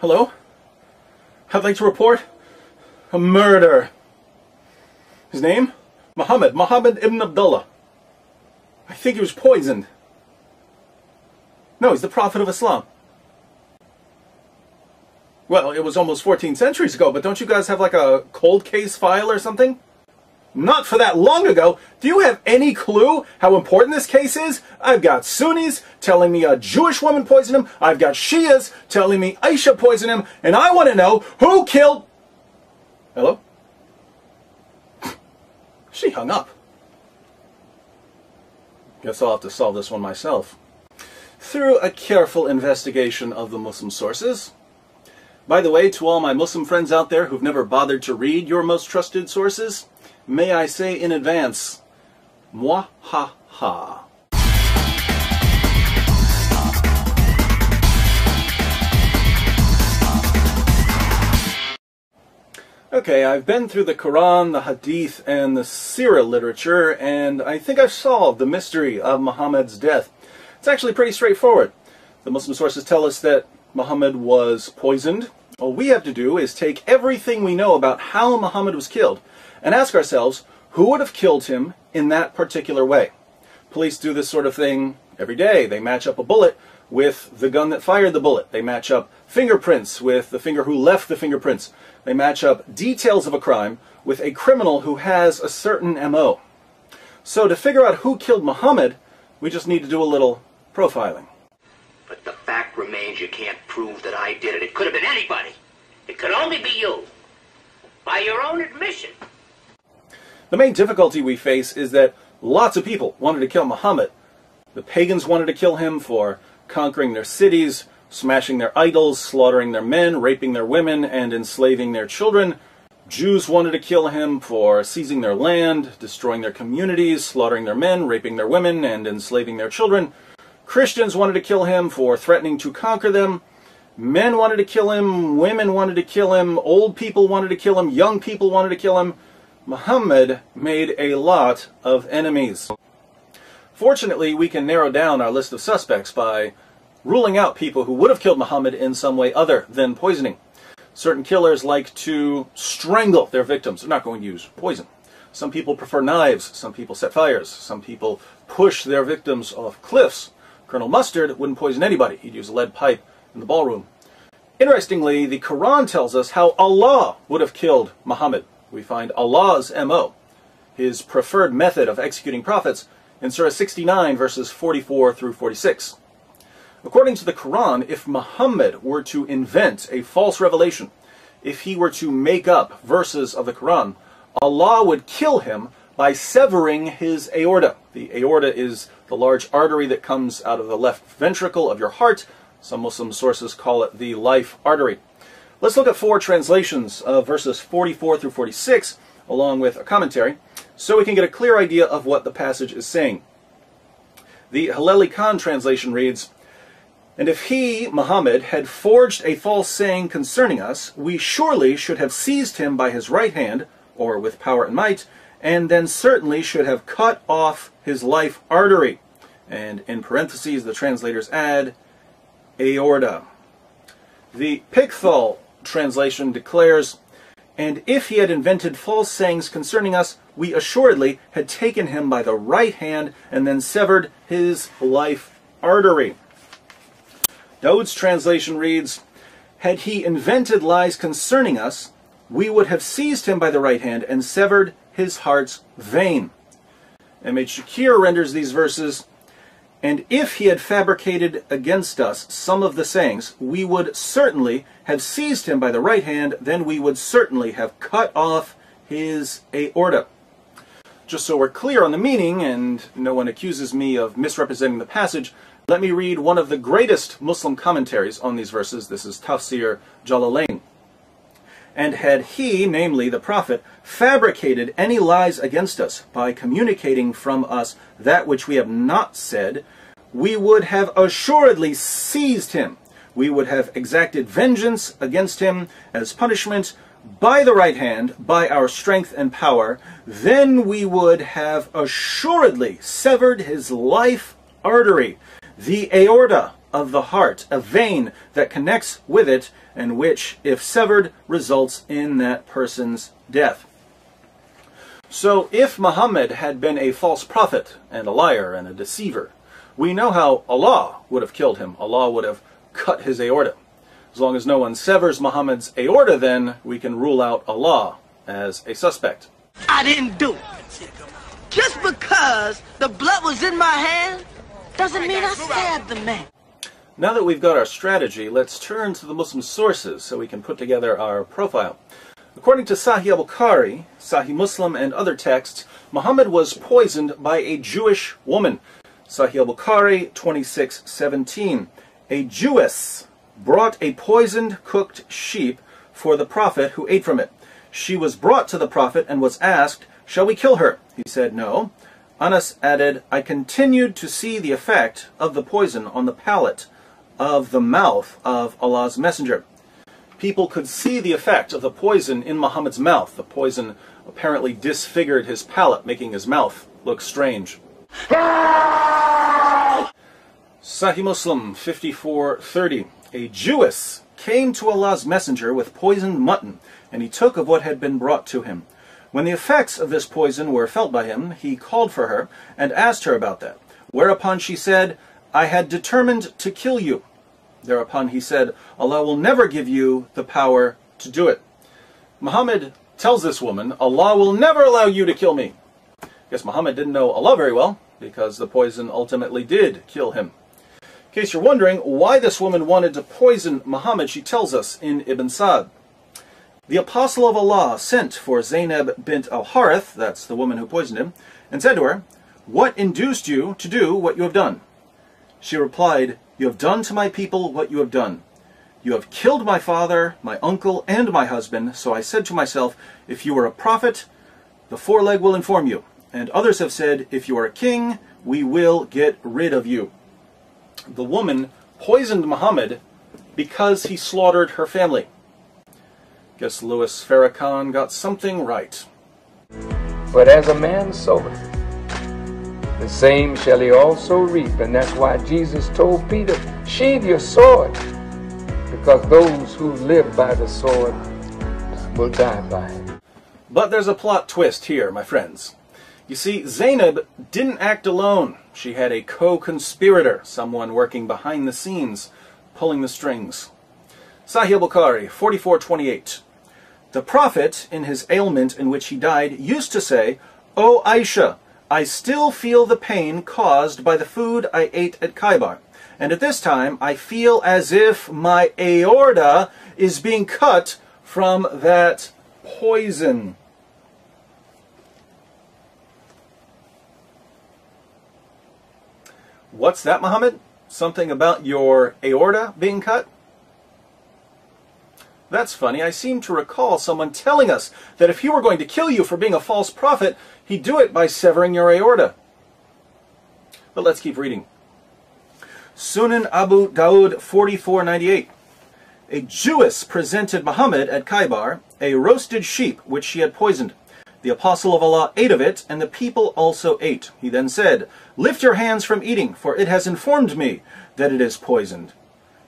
Hello? I'd like to report a murder. His name? Muhammad ibn Abdullah. I think he was poisoned. No, he's the Prophet of Islam. Well, it was almost 14 centuries ago, but don't you guys have like a cold case file or something? Not for that long ago. Do you have any clue how important this case is? I've got Sunnis telling me a Jewish woman poisoned him. I've got Shias telling me Aisha poisoned him. And I want to know who killed... Hello? She hung up. Guess I'll have to solve this one myself. Through a careful investigation of the Muslim sources. By the way, to all my Muslim friends out there who've never bothered to read your most trusted sources, may I say in advance, moi ha ha. Okay, I've been through the Quran, the Hadith, and the Sirah literature, and I think I've solved the mystery of Muhammad's death. It's actually pretty straightforward. The Muslim sources tell us that Muhammad was poisoned. All we have to do is take everything we know about how Muhammad was killed and ask ourselves, who would have killed him in that particular way? Police do this sort of thing every day. They match up a bullet with the gun that fired the bullet. They match up fingerprints with the finger who left the fingerprints. They match up details of a crime with a criminal who has a certain MO. So to figure out who killed Muhammad, we just need to do a little profiling. But the fact remains you can't prove that I did it. It could have been anybody. It could only be you. By your own admission. The main difficulty we face is that lots of people wanted to kill Muhammad. The pagans wanted to kill him for conquering their cities, smashing their idols, slaughtering their men, raping their women, and enslaving their children. Jews wanted to kill him for seizing their land, destroying their communities, slaughtering their men, raping their women, and enslaving their children. Christians wanted to kill him for threatening to conquer them. Men wanted to kill him, women wanted to kill him, old people wanted to kill him, young people wanted to kill him. Muhammad made a lot of enemies. Fortunately, we can narrow down our list of suspects by ruling out people who would have killed Muhammad in some way other than poisoning. Certain killers like to strangle their victims. They're not going to use poison. Some people prefer knives. Some people set fires. Some people push their victims off cliffs. Colonel Mustard wouldn't poison anybody. He'd use a lead pipe in the ballroom. Interestingly, the Quran tells us how Allah would have killed Muhammad. We find Allah's MO, his preferred method of executing prophets, in Surah 69, verses 44 through 46. According to the Quran, if Muhammad were to invent a false revelation, if he were to make up verses of the Quran, Allah would kill him by severing his aorta. The aorta is the large artery that comes out of the left ventricle of your heart. Some Muslim sources call it the life artery. Let's look at 4 translations of verses 44 through 46, along with a commentary, so we can get a clear idea of what the passage is saying. The Haleli Khan translation reads, "And if he, Muhammad, had forged a false saying concerning us, we surely should have seized him by his right hand, or with power and might, and then certainly should have cut off his life artery." And in parentheses, the translators add, aorta. The Pickthall translation declares, "And if he had invented false sayings concerning us, we assuredly had taken him by the right hand and then severed his life artery." Daud's translation reads, "Had he invented lies concerning us, we would have seized him by the right hand and severed his heart's vein." M.H. Shakir renders these verses, "And if he had fabricated against us some of the sayings, we would certainly have seized him by the right hand, then we would certainly have cut off his aorta." Just so we're clear on the meaning, and no one accuses me of misrepresenting the passage, let me read one of the greatest Muslim commentaries on these verses. This is Tafsir Jalalain. "And had he, namely the Prophet, fabricated any lies against us by communicating from us that which we have not said, we would have assuredly seized him. We would have exacted vengeance against him as punishment by the right hand, by our strength and power. Then we would have assuredly severed his life artery, the aorta of the heart, a vein that connects with it, and which, if severed, results in that person's death. So if Muhammad had been a false prophet and a liar and a deceiver, we know how Allah would have killed him. Allah would have cut his aorta. As long as no one severs Muhammad's aorta, then we can rule out Allah as a suspect. I didn't do it. Just because the blood was in my hand doesn't mean I stabbed the man. Now that we've got our strategy, let's turn to the Muslim sources so we can put together our profile. According to Sahih al-Bukhari, Sahih Muslim, and other texts, Muhammad was poisoned by a Jewish woman. Sahih al-Bukhari 26:17. A Jewess brought a poisoned cooked sheep for the Prophet, who ate from it. She was brought to the Prophet and was asked, "Shall we kill her?" He said, "No." Anas added, "I continued to see the effect of the poison on the palate of the mouth of Allah's Messenger." People could see the effect of the poison in Muhammad's mouth. The poison apparently disfigured his palate, making his mouth look strange. Sahih Muslim 54:30. A Jewess came to Allah's Messenger with poisoned mutton, and he took of what had been brought to him. When the effects of this poison were felt by him, he called for her and asked her about that. Whereupon she said, "I had determined to kill you." Thereupon he said, "Allah will never give you the power to do it." Muhammad tells this woman, "Allah will never allow you to kill me." I guess Muhammad didn't know Allah very well, because the poison ultimately did kill him. In case you're wondering why this woman wanted to poison Muhammad, she tells us in Ibn Sa'd. The Apostle of Allah sent for Zainab bint al-Harith, that's the woman who poisoned him, and said to her, "What induced you to do what you have done?" She replied, "You have done to my people what you have done. You have killed my father, my uncle, and my husband, so I said to myself, if you are a prophet, the foreleg will inform you. And others have said, if you are a king, we will get rid of you." The woman poisoned Muhammad because he slaughtered her family. Guess Louis Farrakhan got something right. But as a man soweth, the same shall he also reap. And that's why Jesus told Peter, sheathe your sword, because those who live by the sword will die by it. But there's a plot twist here, my friends. You see, Zainab didn't act alone. She had a co-conspirator, someone working behind the scenes, pulling the strings. Sahih al-Bukhari 44:28. The Prophet, in his ailment in which he died, used to say, "O Aisha, I still feel the pain caused by the food I ate at Khaybar, and at this time I feel as if my aorta is being cut from that poison." What's that, Muhammad? Something about your aorta being cut? That's funny. I seem to recall someone telling us that if he were going to kill you for being a false prophet, he'd do it by severing your aorta. But let's keep reading. Sunan Abu Dawud 44:98. A Jewess presented Muhammad at Khaybar a roasted sheep which she had poisoned. The Apostle of Allah ate of it, and the people also ate. He then said, "Lift your hands from eating, for it has informed me that it is poisoned."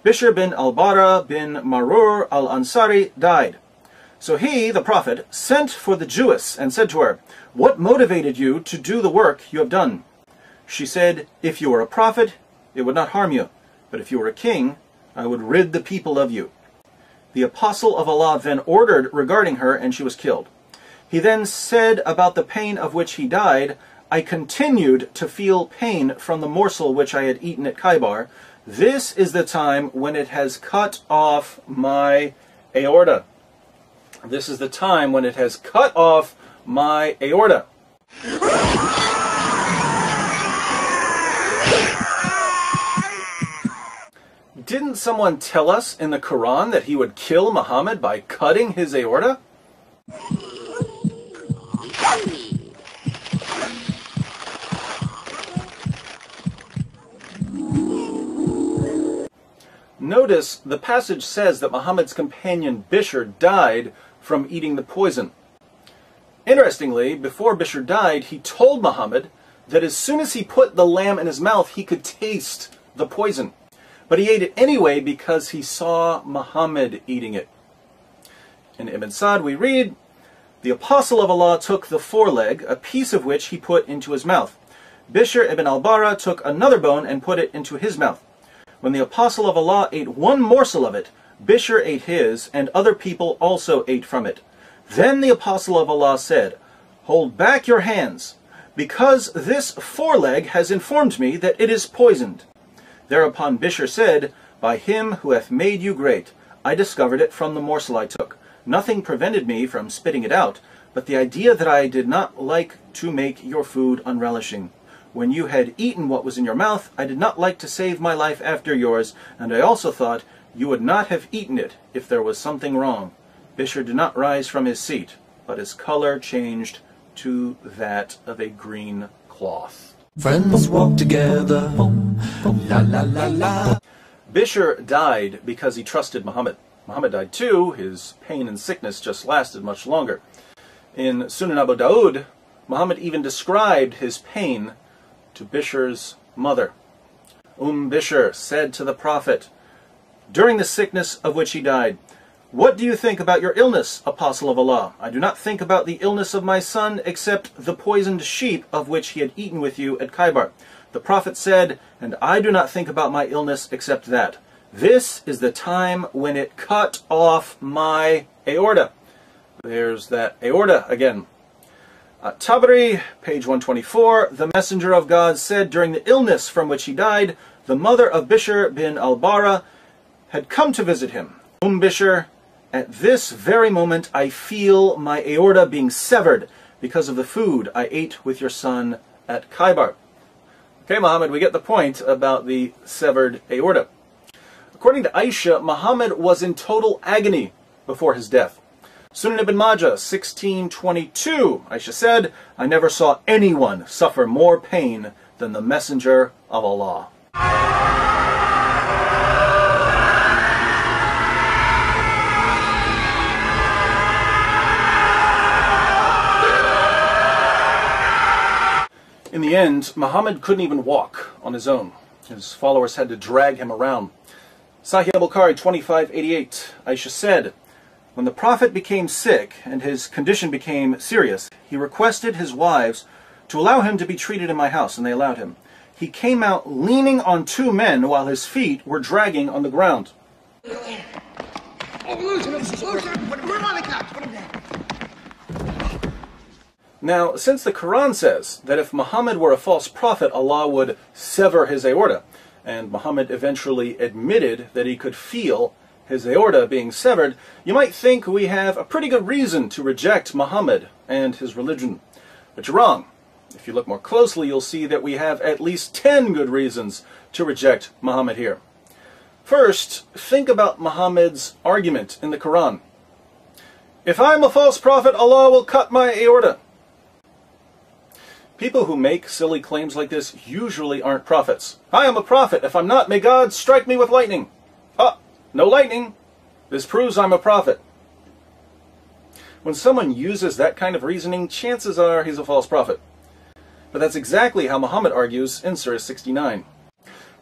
Bishr bin al-Bara bin Marur al-Ansari died. So he, the Prophet, sent for the Jewess and said to her, "What motivated you to do the work you have done?" She said, "If you were a prophet, it would not harm you. But if you were a king, I would rid the people of you." The Apostle of Allah then ordered regarding her, and she was killed. He then said about the pain of which he died, "I continued to feel pain from the morsel which I had eaten at Khaybar. This is the time when it has cut off my aorta." This is the time when it has cut off my aorta. Didn't someone tell us in the Quran that he would kill Muhammad by cutting his aorta? Notice the passage says that Muhammad's companion Bishr died from eating the poison. Interestingly, before Bishr died, he told Muhammad that as soon as he put the lamb in his mouth, he could taste the poison. but he ate it anyway because he saw Muhammad eating it. In Ibn Sa'd we read, "The Apostle of Allah took the foreleg, a piece of which he put into his mouth. Bishr ibn al-Bara took another bone and put it into his mouth. When the Apostle of Allah ate one morsel of it, Bishr ate his, and other people also ate from it. Then the Apostle of Allah said, 'Hold back your hands, because this foreleg has informed me that it is poisoned.' Thereupon Bishr said, 'By him who hath made you great, I discovered it from the morsel I took. Nothing prevented me from spitting it out, but the idea that I did not like to make your food unrelishing. When you had eaten what was in your mouth, I did not like to save my life after yours, and I also thought you would not have eaten it if there was something wrong.' Bishr did not rise from his seat, but his color changed to that of a green cloth." Friends walk together, la la la la. Bishr died because he trusted Muhammad. Muhammad died too. His pain and sickness just lasted much longer. In Sunan Abu Dawud, Muhammad even described his pain to Bishr's mother. Bishr said to the Prophet, during the sickness of which he died, "What do you think about your illness, Apostle of Allah? I do not think about the illness of my son except the poisoned sheep of which he had eaten with you at Khaybar." The Prophet said, "And I do not think about my illness except that. This is the time when it cut off my aorta." There's that aorta again. Tabari, page 124, "The Messenger of God said during the illness from which he died, the mother of Bishr bin al-Bara had come to visit him. Bishr, at this very moment I feel my aorta being severed because of the food I ate with your son at Khaybar." Okay, Muhammad, we get the point about the severed aorta. According to Aisha, Muhammad was in total agony before his death. Sunan ibn Majah, 1622, Aisha said, "I never saw anyone suffer more pain than the Messenger of Allah." In the end, Muhammad couldn't even walk on his own. His followers had to drag him around. Sahih al-Bukhari 2588, Aisha said, "When the Prophet became sick and his condition became serious, he requested his wives to allow him to be treated in my house, and they allowed him. He came out leaning on two men while his feet were dragging on the ground." Now, since the Quran says that if Muhammad were a false prophet, Allah would sever his aorta, and Muhammad eventually admitted that he could feel his aorta being severed, you might think we have a pretty good reason to reject Muhammad and his religion. But you're wrong. If you look more closely, you'll see that we have at least 10 good reasons to reject Muhammad here. First, think about Muhammad's argument in the Quran. "If I'm a false prophet, Allah will cut my aorta." People who make silly claims like this usually aren't prophets. "I am a prophet. If I'm not, may God strike me with lightning." "Oh, no lightning. This proves I'm a prophet." When someone uses that kind of reasoning, chances are he's a false prophet. But that's exactly how Muhammad argues in Surah 69.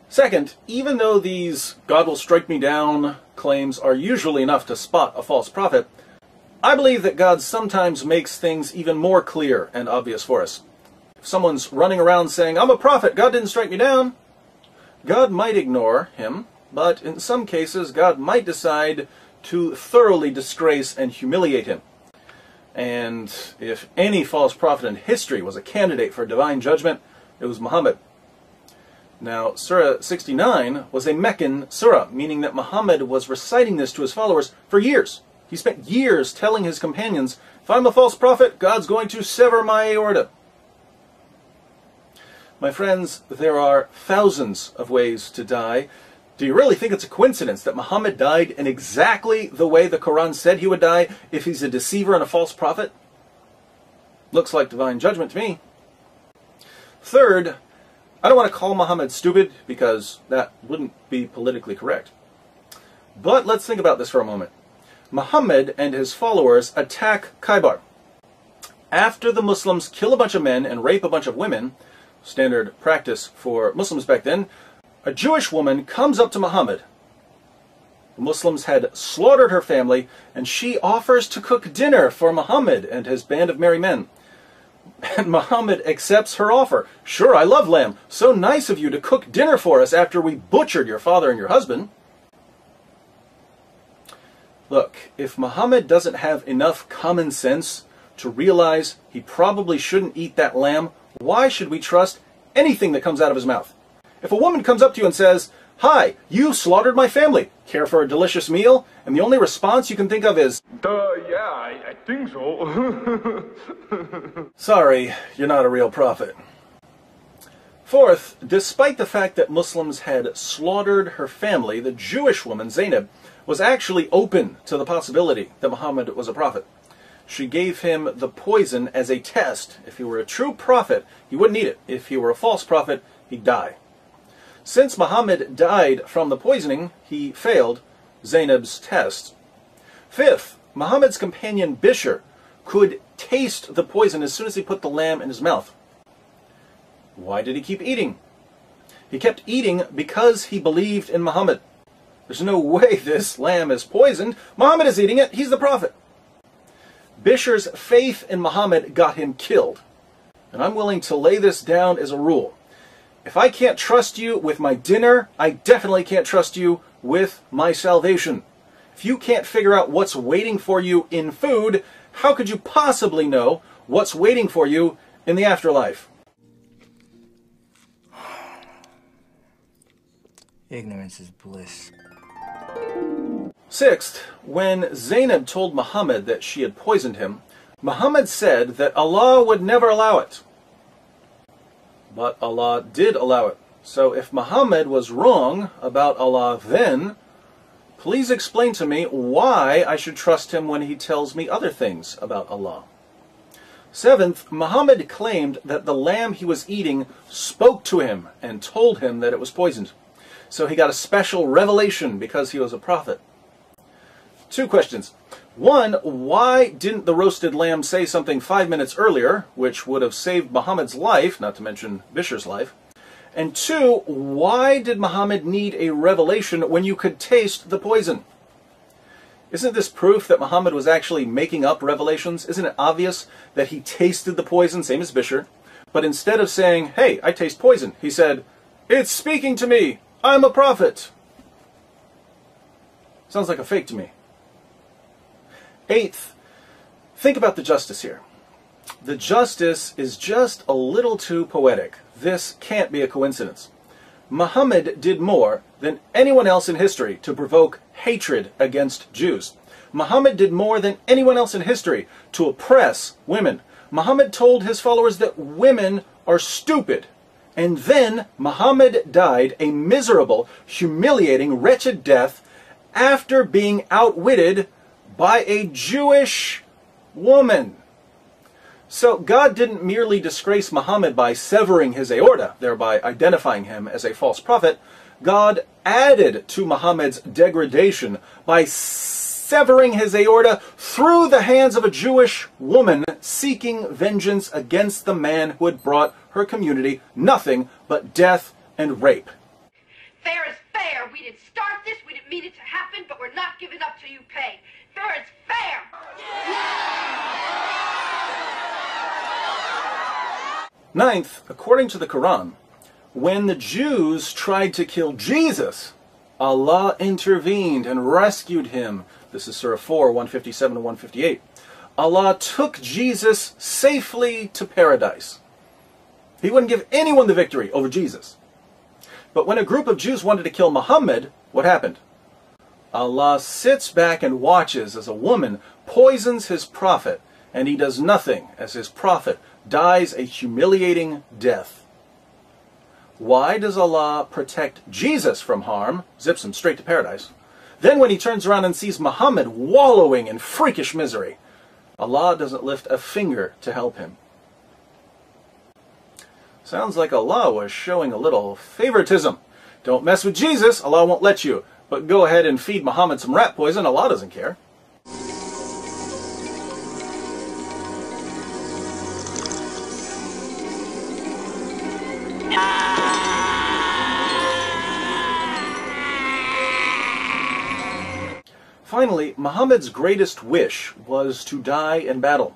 Second, even though these "God will strike me down" claims are usually enough to spot a false prophet, I believe that God sometimes makes things even more clear and obvious for us. If someone's running around saying, "I'm a prophet, God didn't strike me down," God might ignore him, but in some cases God might decide to thoroughly disgrace and humiliate him. And if any false prophet in history was a candidate for divine judgment, it was Muhammad. Now, Surah 69 was a Meccan surah, meaning that Muhammad was reciting this to his followers for years. He spent years telling his companions, "If I'm a false prophet, God's going to sever my aorta." My friends, there are thousands of ways to die. Do you really think it's a coincidence that Muhammad died in exactly the way the Quran said he would die if he's a deceiver and a false prophet? Looks like divine judgment to me. Third, I don't want to call Muhammad stupid because that wouldn't be politically correct. But let's think about this for a moment. Muhammad and his followers attack Khaybar. After the Muslims kill a bunch of men and rape a bunch of women, standard practice for Muslims back then, A Jewish woman comes up to Muhammad. The Muslims had slaughtered her family, and she offers to cook dinner for Muhammad and his band of merry men. And Muhammad accepts her offer. "Sure, I love lamb. So nice of you to cook dinner for us after we butchered your father and your husband." Look, if Muhammad doesn't have enough common sense to realize he probably shouldn't eat that lamb, why should we trust anything that comes out of his mouth? If a woman comes up to you and says, "Hi, you slaughtered my family. Care for a delicious meal?" and the only response you can think of is, Yeah, I think so. "Sorry, you're not a real prophet." Fourth, despite the fact that Muslims had slaughtered her family, the Jewish woman, Zainab, was actually open to the possibility that Muhammad was a prophet. She gave him the poison as a test. If he were a true prophet, he wouldn't eat it. If he were a false prophet, he'd die. Since Muhammad died from the poisoning, he failed Zainab's test. Fifth, Muhammad's companion Bishr could taste the poison as soon as he put the lamb in his mouth. Why did he keep eating? He kept eating because he believed in Muhammad. There's no way this lamb is poisoned. Muhammad is eating it. He's the prophet. Bishr's faith in Muhammad got him killed. And I'm willing to lay this down as a rule. If I can't trust you with my dinner, I definitely can't trust you with my salvation. If you can't figure out what's waiting for you in food, how could you possibly know what's waiting for you in the afterlife? Ignorance is bliss. Sixth, when Zainab told Muhammad that she had poisoned him, Muhammad said that Allah would never allow it. But Allah did allow it. So if Muhammad was wrong about Allah then, please explain to me why I should trust him when he tells me other things about Allah. Seventh, Muhammad claimed that the lamb he was eating spoke to him and told him that it was poisoned. So he got a special revelation because he was a prophet. Two questions. One, why didn't the roasted lamb say something 5 minutes earlier, which would have saved Muhammad's life, not to mention Bishr's life? And two, why did Muhammad need a revelation when you could taste the poison? Isn't this proof that Muhammad was actually making up revelations? Isn't it obvious that he tasted the poison, same as Bishr, but instead of saying, "Hey, I taste poison," he said, "It's speaking to me. I'm a prophet." Sounds like a fake to me. Eighth, think about the justice here. The justice is just a little too poetic. This can't be a coincidence. Muhammad did more than anyone else in history to provoke hatred against Jews. Muhammad did more than anyone else in history to oppress women. Muhammad told his followers that women are stupid. And then Muhammad died a miserable, humiliating, wretched death after being outwitted by a Jewish woman. So God didn't merely disgrace Muhammad by severing his aorta, thereby identifying him as a false prophet. God added to Muhammad's degradation by severing his aorta through the hands of a Jewish woman seeking vengeance against the man who had brought her community nothing but death and rape. Fair is fair. We didn't start this, we didn't mean it to happen, but we're not giving up till you pay. Fair is fair! Ninth, according to the Quran, when the Jews tried to kill Jesus, Allah intervened and rescued him. This is Surah 4, 157 to 158. Allah took Jesus safely to paradise. He wouldn't give anyone the victory over Jesus. But when a group of Jews wanted to kill Muhammad, what happened? Allah sits back and watches as a woman poisons his prophet, and he does nothing as his prophet dies a humiliating death. Why does Allah protect Jesus from harm, zips him straight to paradise? Then when he turns around and sees Muhammad wallowing in freakish misery, Allah doesn't lift a finger to help him. Sounds like Allah was showing a little favoritism. Don't mess with Jesus, Allah won't let you. But go ahead and feed Muhammad some rat poison, Allah doesn't care. Finally, Muhammad's greatest wish was to die in battle.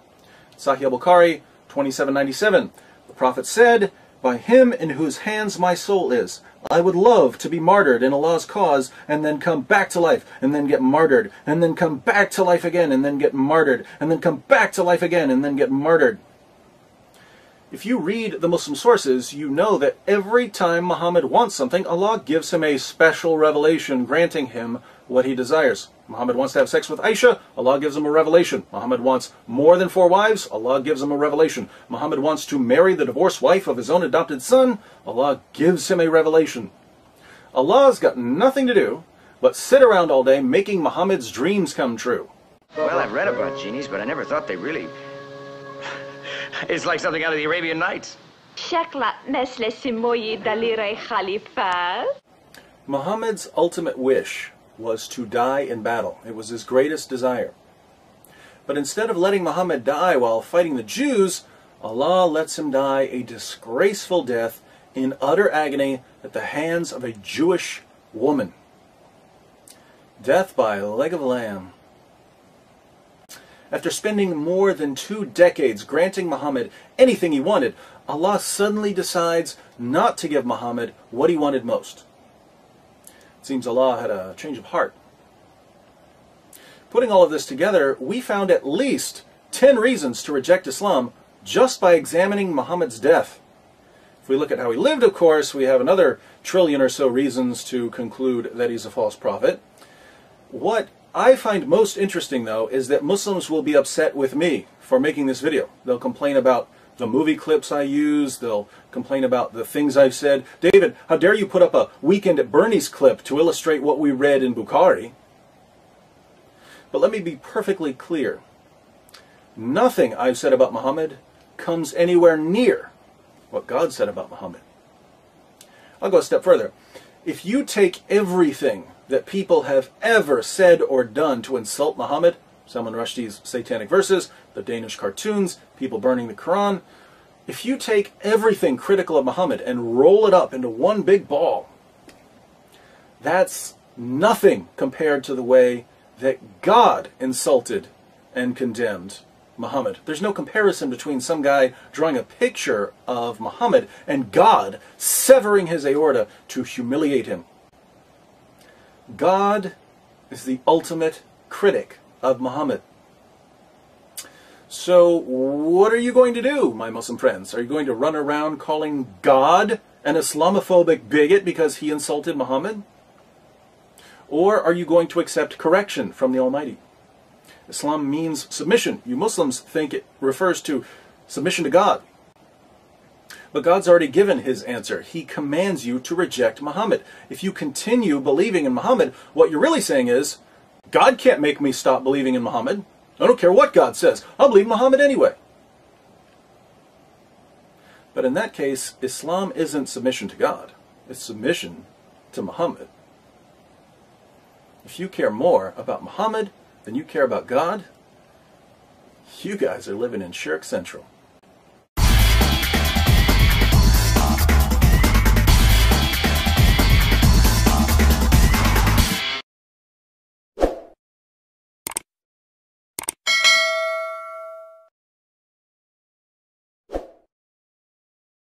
Sahih al-Bukhari 2797. The Prophet said, "By him in whose hands my soul is, I would love to be martyred in Allah's cause and then come back to life and then get martyred and then come back to life again and then get martyred and then come back to life again and then get martyred." If you read the Muslim sources, you know that every time Muhammad wants something, Allah gives him a special revelation granting him what he desires. Muhammad wants to have sex with Aisha, Allah gives him a revelation. Muhammad wants more than 4 wives, Allah gives him a revelation. Muhammad wants to marry the divorced wife of his own adopted son, Allah gives him a revelation. Allah's got nothing to do but sit around all day making Muhammad's dreams come true. Well, I've read about genies, but I never thought they really... It's like something out of the Arabian Nights. Muhammad's ultimate wish was to die in battle. It was his greatest desire. But instead of letting Muhammad die while fighting the Jews, Allah lets him die a disgraceful death in utter agony at the hands of a Jewish woman. Death by leg of lamb. After spending more than 2 decades granting Muhammad anything he wanted, Allah suddenly decides not to give Muhammad what he wanted most. It seems Allah had a change of heart. Putting all of this together, we found at least 10 reasons to reject Islam just by examining Muhammad's death. If we look at how he lived, of course, we have another 1 trillion or so reasons to conclude that he's a false prophet. What I find most interesting, though, is that Muslims will be upset with me for making this video. They'll complain about the movie clips I use. They'll complain about the things I've said. David, how dare you put up a Weekend at Bernie's clip to illustrate what we read in Bukhari? But let me be perfectly clear. Nothing I've said about Muhammad comes anywhere near what God said about Muhammad. I'll go a step further. If you take everything that people have ever said or done to insult Muhammad, Salman Rushdie's satanic verses, the Danish cartoons, people burning the Quran, if you take everything critical of Muhammad and roll it up into one big ball, that's nothing compared to the way that God insulted and condemned Muhammad. There's no comparison between some guy drawing a picture of Muhammad and God severing his aorta to humiliate him. God is the ultimate critic of Muhammad. So what are you going to do, my Muslim friends? Are you going to run around calling God an Islamophobic bigot because he insulted Muhammad? Or are you going to accept correction from the Almighty? Islam means submission. You Muslims think it refers to submission to God. But God's already given his answer. He commands you to reject Muhammad. If you continue believing in Muhammad, what you're really saying is, God can't make me stop believing in Muhammad. I don't care what God says. I'll believe Muhammad anyway. But in that case, Islam isn't submission to God. It's submission to Muhammad. If you care more about Muhammad than you care about God, you guys are living in Shirk Central.